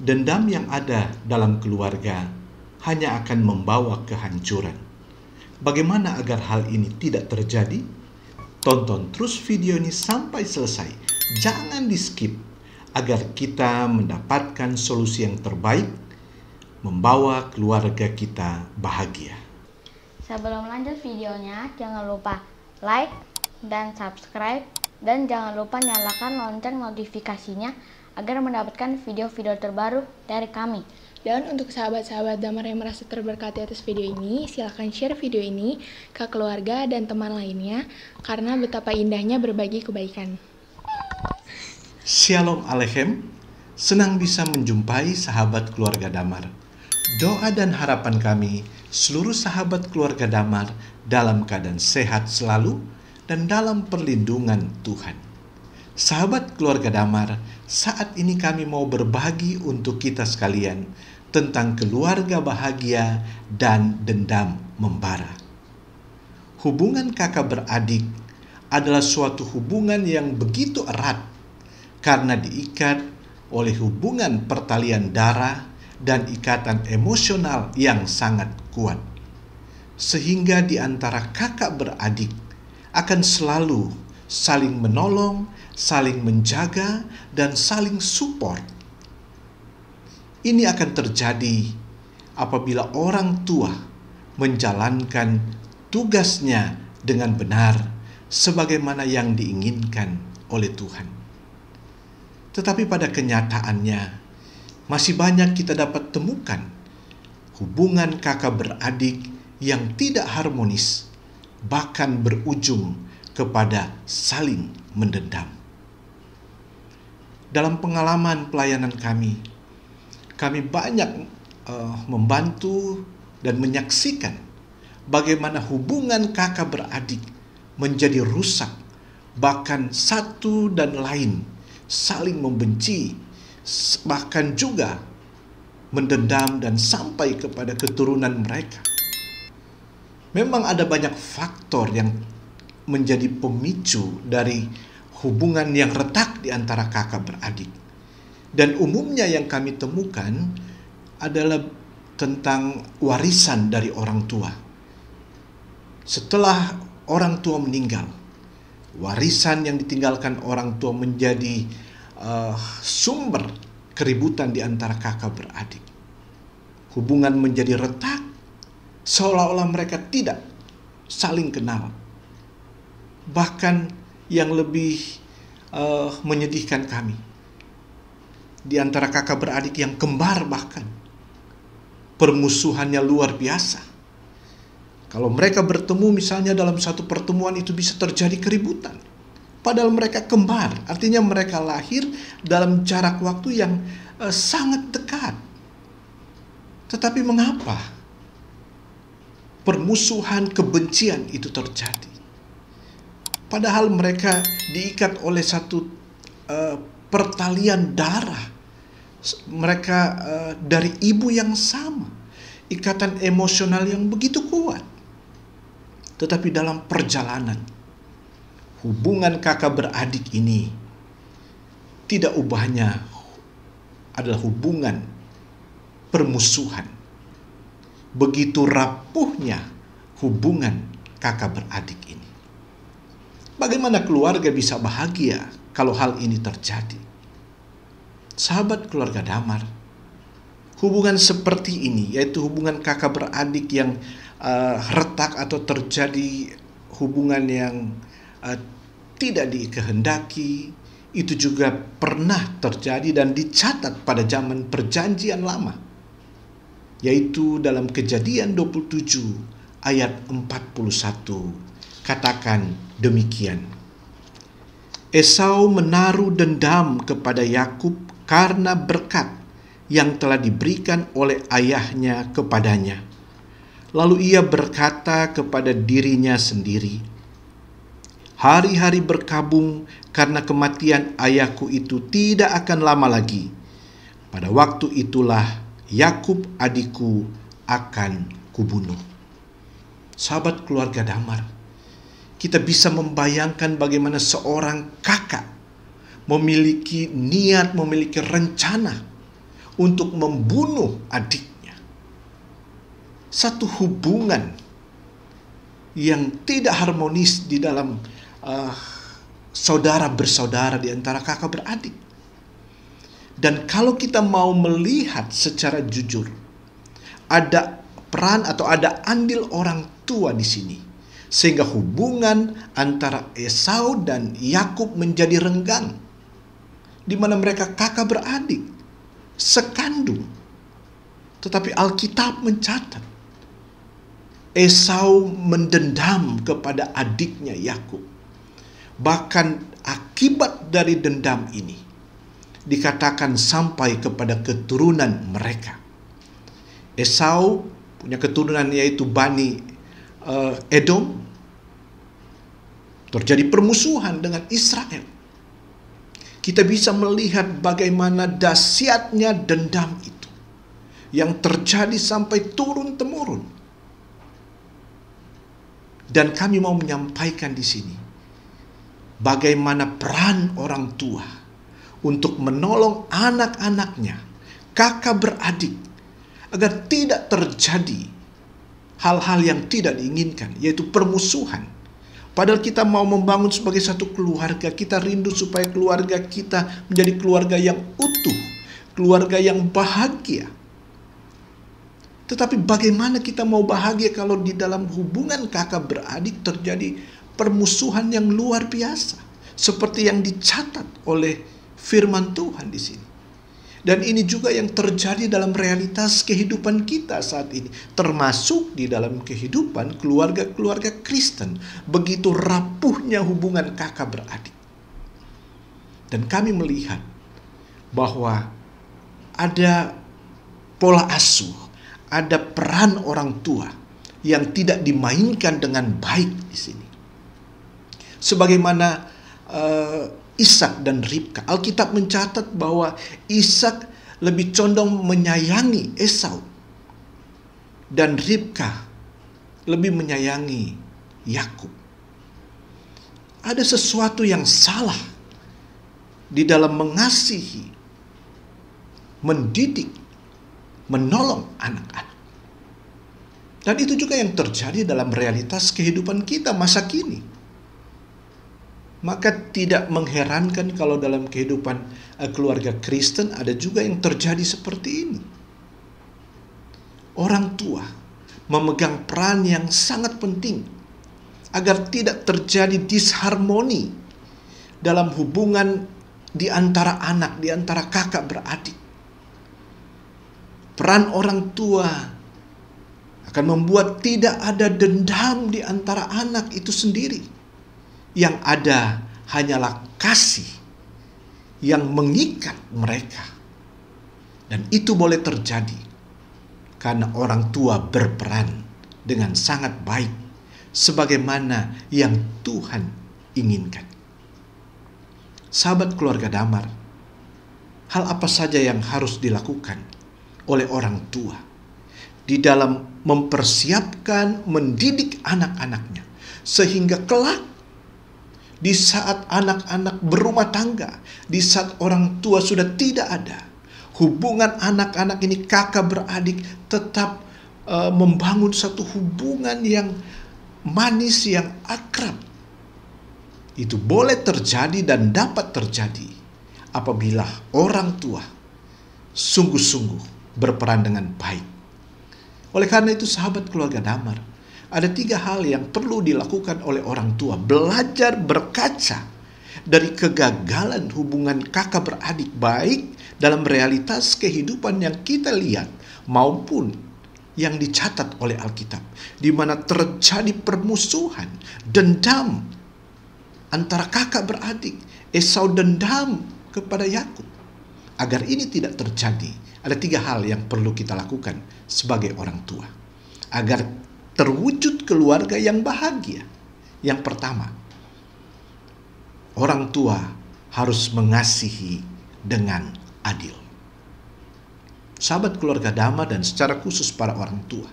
dendam yang ada dalam keluarga hanya akan membawa kehancuran. Bagaimana agar hal ini tidak terjadi? Tonton terus video ini sampai selesai. Jangan di-skip agar kita mendapatkan solusi yang terbaik, membawa keluarga kita bahagia. Sebelum lanjut videonya, jangan lupa like dan subscribe, dan jangan lupa nyalakan lonceng notifikasinya agar mendapatkan video-video terbaru dari kami. Dan untuk sahabat-sahabat Damar yang merasa terberkati atas video ini, silahkan share video ini ke keluarga dan teman lainnya, karena betapa indahnya berbagi kebaikan. Shalom Aleichem, senang bisa menjumpai sahabat keluarga Damar. Doa dan harapan kami, seluruh sahabat keluarga Damar dalam keadaan sehat selalu dan dalam perlindungan Tuhan. Sahabat keluarga Damar, saat ini kami mau berbagi untuk kita sekalian tentang keluarga bahagia dan dendam membara. Hubungan kakak beradik adalah suatu hubungan yang begitu erat karena diikat oleh hubungan pertalian darah dan ikatan emosional yang sangat kuat. Sehingga di antara kakak beradik akan selalu saling menolong, saling menjaga, dan saling support. Ini akan terjadi apabila orang tua menjalankan tugasnya dengan benar sebagaimana yang diinginkan oleh Tuhan. Tetapi pada kenyataannya masih banyak kita dapat temukan hubungan kakak beradik yang tidak harmonis, bahkan berujung kepada saling mendendam. Dalam pengalaman pelayanan kami banyak membantu dan menyaksikan bagaimana hubungan kakak beradik menjadi rusak, bahkan satu dan lain saling membenci, bahkan juga mendendam dan sampai kepada keturunan mereka. Memang ada banyak faktor yang menjadi pemicu dari hubungan yang retak di antara kakak beradik. Dan umumnya yang kami temukan adalah tentang warisan dari orang tua. Setelah orang tua meninggal, warisan yang ditinggalkan orang tua menjadi sumber keributan di antara kakak beradik. Hubungan menjadi retak, seolah-olah mereka tidak saling kenal. Bahkan yang lebih menyedihkan kami, di antara kakak beradik yang kembar bahkan permusuhannya luar biasa. Kalau mereka bertemu misalnya dalam satu pertemuan itu bisa terjadi keributan. Padahal mereka kembar, artinya mereka lahir dalam jarak waktu yang sangat dekat. Tetapi mengapa permusuhan, kebencian itu terjadi? Padahal mereka diikat oleh satu pertalian darah. Mereka dari ibu yang sama. Ikatan emosional yang begitu kuat. Tetapi dalam perjalanan, hubungan kakak beradik ini tidak ubahnya adalah hubungan permusuhan. Begitu rapuhnya hubungan kakak beradik ini. Bagaimana keluarga bisa bahagia kalau hal ini terjadi? Sahabat keluarga Damar, hubungan seperti ini, yaitu hubungan kakak beradik yang retak atau terjadi hubungan yang tidak dikehendaki, itu juga pernah terjadi dan dicatat pada zaman perjanjian lama, yaitu dalam Kejadian 27 ayat 41. Katakan demikian. Esau menaruh dendam kepada Yakub karena berkat yang telah diberikan oleh ayahnya kepadanya. Lalu ia berkata kepada dirinya sendiri, hari-hari berkabung karena kematian ayahku itu tidak akan lama lagi. Pada waktu itulah Yakub adikku akan kubunuh. Sahabat keluarga Damar, kita bisa membayangkan bagaimana seorang kakak memiliki niat, memiliki rencana untuk membunuh adiknya. Satu hubungan yang tidak harmonis di dalam saudara bersaudara, di antara kakak beradik. Dan kalau kita mau melihat secara jujur, ada peran atau ada andil orang tua di sini, sehingga hubungan antara Esau dan Yakub menjadi renggang, di mana mereka kakak beradik, sekandung. Tetapi Alkitab mencatat Esau mendendam kepada adiknya Yakub. Bahkan akibat dari dendam ini dikatakan sampai kepada keturunan mereka. Esau punya keturunan yaitu Bani Edom. Terjadi permusuhan dengan Israel. Kita bisa melihat bagaimana dahsyatnya dendam itu yang terjadi sampai turun-temurun. Dan kami mau menyampaikan di sini bagaimana peran orang tua untuk menolong anak-anaknya, kakak beradik, agar tidak terjadi hal-hal yang tidak diinginkan, yaitu permusuhan. Padahal kita mau membangun sebagai satu keluarga, kita rindu supaya keluarga kita menjadi keluarga yang utuh, keluarga yang bahagia. Tetapi bagaimana kita mau bahagia kalau di dalam hubungan kakak beradik terjadi permusuhan yang luar biasa, seperti yang dicatat oleh firman Tuhan di sini. Dan ini juga yang terjadi dalam realitas kehidupan kita saat ini, termasuk di dalam kehidupan keluarga-keluarga Kristen. Begitu rapuhnya hubungan kakak beradik. Dan kami melihat bahwa ada pola asuh, ada peran orang tua yang tidak dimainkan dengan baik di sini. Sebagaimana Ishak dan Ribka. Alkitab mencatat bahwa Ishak lebih condong menyayangi Esau dan Ribka lebih menyayangi Yakub. Ada sesuatu yang salah di dalam mengasihi, mendidik, menolong anak-anak. Dan itu juga yang terjadi dalam realitas kehidupan kita masa kini. Maka tidak mengherankan kalau dalam kehidupan keluarga Kristen ada juga yang terjadi seperti ini. Orang tua memegang peran yang sangat penting agar tidak terjadi disharmoni dalam hubungan di antara anak, di antara kakak beradik. Peran orang tua akan membuat tidak ada dendam di antara anak itu sendiri. Yang ada hanyalah kasih yang mengikat mereka. Dan itu boleh terjadi karena orang tua berperan dengan sangat baik sebagaimana yang Tuhan inginkan. Sahabat keluarga Damar, hal apa saja yang harus dilakukan oleh orang tua di dalam mempersiapkan, mendidik anak-anaknya sehingga kelak di saat anak-anak berumah tangga, di saat orang tua sudah tidak ada, hubungan anak-anak ini kakak beradik tetap membangun satu hubungan yang manis, yang akrab. Itu boleh terjadi dan dapat terjadi apabila orang tua sungguh-sungguh berperan dengan baik. Oleh karena itu sahabat keluarga Damar, ada 3 hal yang perlu dilakukan oleh orang tua. Belajar berkaca dari kegagalan hubungan kakak beradik, baik dalam realitas kehidupan yang kita lihat maupun yang dicatat oleh Alkitab, di mana terjadi permusuhan, dendam antara kakak beradik. Esau dendam kepada Yakub. Agar ini tidak terjadi, ada 3 hal yang perlu kita lakukan sebagai orang tua agar terwujud keluarga yang bahagia. Yang pertama, orang tua harus mengasihi dengan adil. Sahabat keluarga Damar dan secara khusus para orang tua,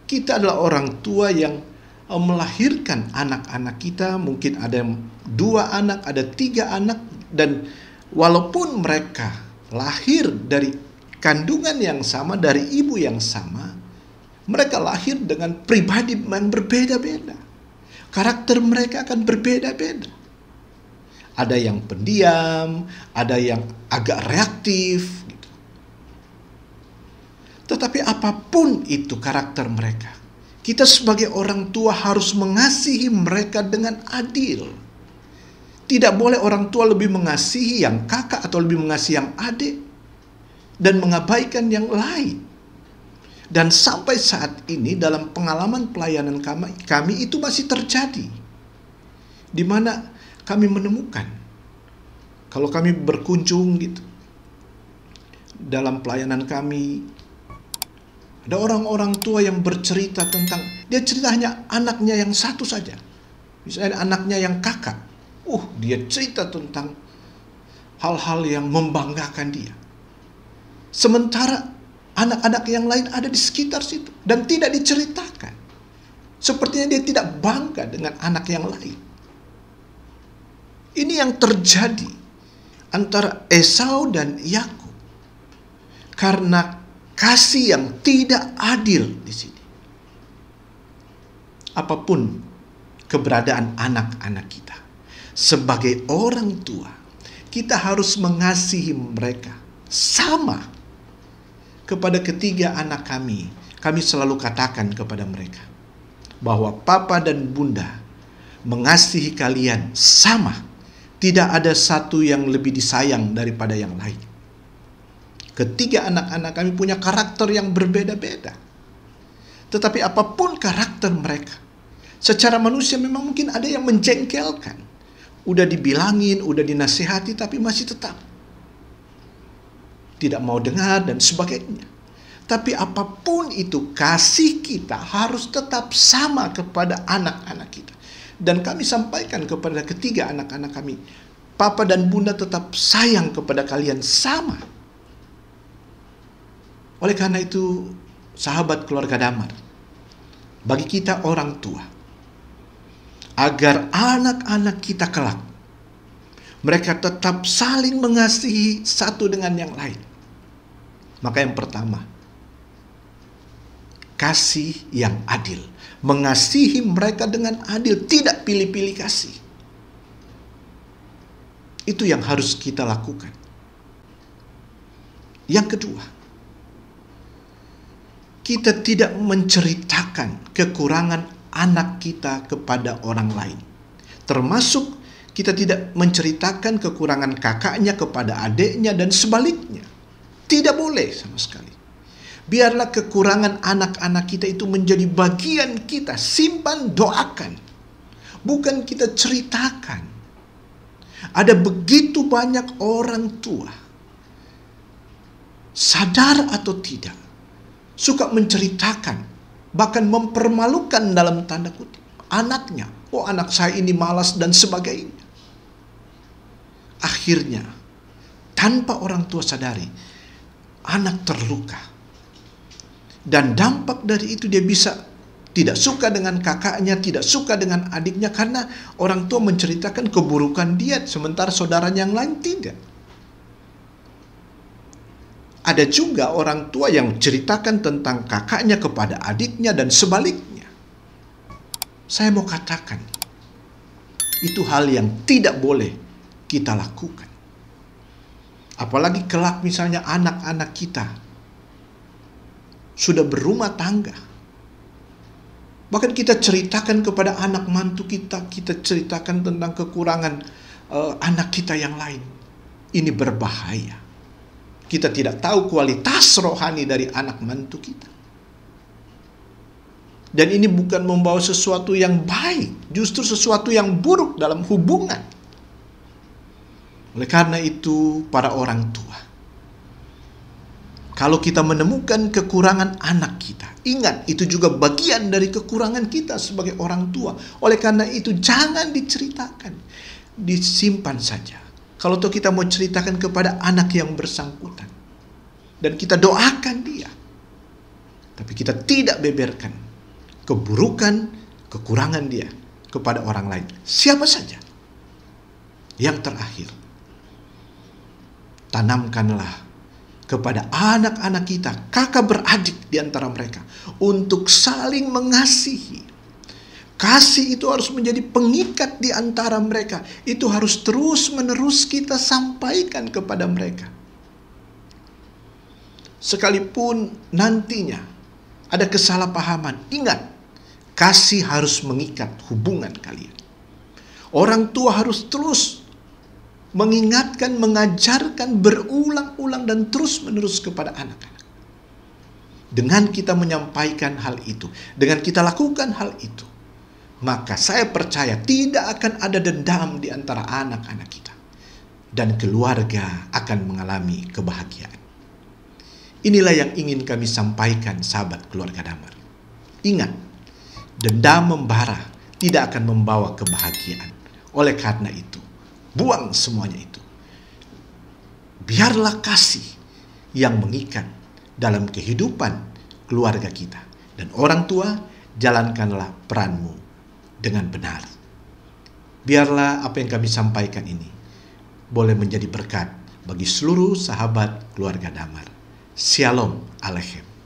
kita adalah orang tua yang melahirkan anak-anak kita. Mungkin ada 2 anak, ada 3 anak, dan walaupun mereka lahir dari kandungan yang sama, dari ibu yang sama, mereka lahir dengan pribadi yang berbeda-beda. Karakter mereka akan berbeda-beda. Ada yang pendiam, ada yang agak reaktif. Gitu. Tetapi apapun itu karakter mereka, kita sebagai orang tua harus mengasihi mereka dengan adil. Tidak boleh orang tua lebih mengasihi yang kakak atau lebih mengasihi yang adik dan mengabaikan yang lain. Dan sampai saat ini dalam pengalaman pelayanan kami itu masih terjadi. Di mana kami menemukan, kalau kami berkunjung gitu, dalam pelayanan kami, ada orang-orang tua yang bercerita tentang, dia cerita hanya anaknya yang satu saja. Misalnya anaknya yang kakak. Dia cerita tentang hal-hal yang membanggakan dia. Sementara anak-anak yang lain ada di sekitar situ dan tidak diceritakan. Sepertinya dia tidak bangga dengan anak yang lain. Ini yang terjadi antara Esau dan Yakub. Karena kasih yang tidak adil di sini. Apapun keberadaan anak-anak kita, sebagai orang tua, kita harus mengasihi mereka sama. Kepada ketiga anak kami selalu katakan kepada mereka bahwa papa dan bunda mengasihi kalian sama. Tidak ada satu yang lebih disayang daripada yang lain. Ketiga anak-anak kami punya karakter yang berbeda-beda. Tetapi apapun karakter mereka, secara manusia memang mungkin ada yang menjengkelkan. Udah dibilangin, udah dinasihati, tapi masih tetap tidak mau dengar dan sebagainya. Tapi apapun itu, kasih kita harus tetap sama kepada anak-anak kita. Dan kami sampaikan kepada ketiga anak-anak kami, papa dan bunda tetap sayang kepada kalian sama. Oleh karena itu, sahabat keluarga Damar, bagi kita orang tua, agar anak-anak kita kelak, mereka tetap saling mengasihi satu dengan yang lain. Maka yang pertama, kasih yang adil. Mengasihi mereka dengan adil, tidak pilih-pilih kasih. Itu yang harus kita lakukan. Yang kedua, kita tidak menceritakan kekurangan anak kita kepada orang lain. Termasuk kita tidak menceritakan kekurangan kakaknya kepada adiknya dan sebaliknya. Tidak boleh sama sekali. Biarlah kekurangan anak-anak kita itu menjadi bagian kita. Simpan, doakan. Bukan kita ceritakan. Ada begitu banyak orang tua, sadar atau tidak, suka menceritakan, bahkan mempermalukan dalam tanda kutip anaknya. Anak saya ini malas dan sebagainya. Akhirnya, tanpa orang tua sadari, anak terluka. Dan dampak dari itu dia bisa tidak suka dengan kakaknya, tidak suka dengan adiknya, karena orang tua menceritakan keburukan dia, sementara saudaranya yang lain tidak. Ada juga orang tua yang ceritakan tentang kakaknya kepada adiknya dan sebaliknya. Saya mau katakan, itu hal yang tidak boleh kita lakukan. Apalagi kelak misalnya anak-anak kita sudah berumah tangga. Bahkan kita ceritakan kepada anak mantu kita, kita ceritakan tentang kekurangan anak kita yang lain. Ini berbahaya. Kita tidak tahu kualitas rohani dari anak mantu kita. Dan ini bukan membawa sesuatu yang baik, justru sesuatu yang buruk dalam hubungan. Oleh karena itu, para orang tua, kalau kita menemukan kekurangan anak kita, ingat itu juga bagian dari kekurangan kita sebagai orang tua. Oleh karena itu, jangan diceritakan, disimpan saja. Kalau kita mau ceritakan kepada anak yang bersangkutan, dan kita doakan dia, tapi kita tidak beberkan keburukan, kekurangan dia kepada orang lain, siapa saja. Yang terakhir, tanamkanlah kepada anak-anak kita, kakak beradik di antara mereka, untuk saling mengasihi. Kasih itu harus menjadi pengikat di antara mereka. Itu harus terus-menerus kita sampaikan kepada mereka. Sekalipun nantinya ada kesalahpahaman, ingat, kasih harus mengikat hubungan kalian. Orang tua harus terus mengingatkan, mengajarkan berulang-ulang dan terus-menerus kepada anak-anak. Dengan kita menyampaikan hal itu, dengan kita lakukan hal itu, maka saya percaya tidak akan ada dendam di antara anak-anak kita. Dan keluarga akan mengalami kebahagiaan. Inilah yang ingin kami sampaikan, sahabat keluarga damar. Ingat, dendam membara tidak akan membawa kebahagiaan. Oleh karena itu, buang semuanya itu. Biarlah kasih yang mengikat dalam kehidupan keluarga kita. Dan orang tua, jalankanlah peranmu dengan benar. Biarlah apa yang kami sampaikan ini boleh menjadi berkat bagi seluruh sahabat keluarga damar. Shalom Aleichem.